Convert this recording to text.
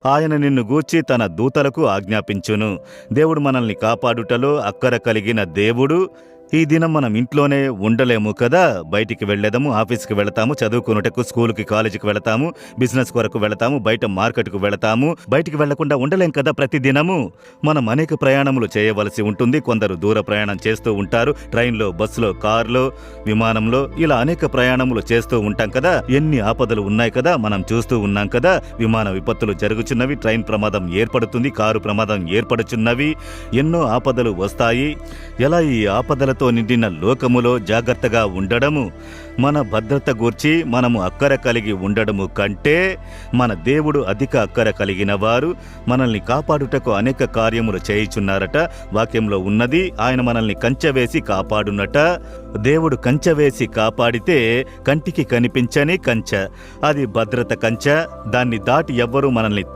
ఆయన నిన్ను గూర్చి తన దూతలకు ఆజ్ఞాపించును. దేవుడు మనల్ని కాపాడుటలో అక్కర కలిగిన దేవుడు. ఈ దినం మనం ఇంట్లోనే ఉండలేము కదా, బయటికి వెళ్ళేదాము, ఆఫీస్కి వెళతాము, చదువుకున్నటకు స్కూల్కి కాలేజీకి వెళతాము, బిజినెస్ కొరకు వెళతాము, బయట మార్కెట్కు వెళతాము. బయటికి వెళ్లకుండా ఉండలేం కదా ప్రతిదినము. మనం అనేక ప్రయాణములు చేయవలసి ఉంటుంది. కొందరు దూర ప్రయాణం చేస్తూ ఉంటారు, ట్రైన్లో, బస్సులో, కారులో, విమానంలో, ఇలా అనేక ప్రయాణములు చేస్తూ ఉంటాం కదా. ఎన్ని ఆపదలు ఉన్నాయి కదా, మనం చూస్తూ ఉన్నాం కదా. విమాన విపత్తులు జరుగుచున్నవి, ట్రైన్ ప్రమాదం ఏర్పడుతుంది, కారు ప్రమాదం ఏర్పడుచున్నవి, ఎన్నో ఆపదలు వస్తాయి. ఎలా ఈ ఆపదలతో నిండిన లోకములో జాగ్రత్తగా ఉండడము, మన భద్రత గూర్చి మనము అక్కర కలిగి ఉండడము కంటే మన దేవుడు అధిక అక్కర కలిగిన వారు. మనల్ని కాపాడుటకు అనేక కార్యములు చేయుచున్నారట. వాక్యంలో ఉన్నది, ఆయన మనల్ని కంచెవేసి కాపాడునట. దేవుడు కంచెవేసి కాపాడితే కంటికి కనిపించని కంచె, అది భద్రత కంచె. దాన్ని దాటి ఎవ్వరూ మనల్ని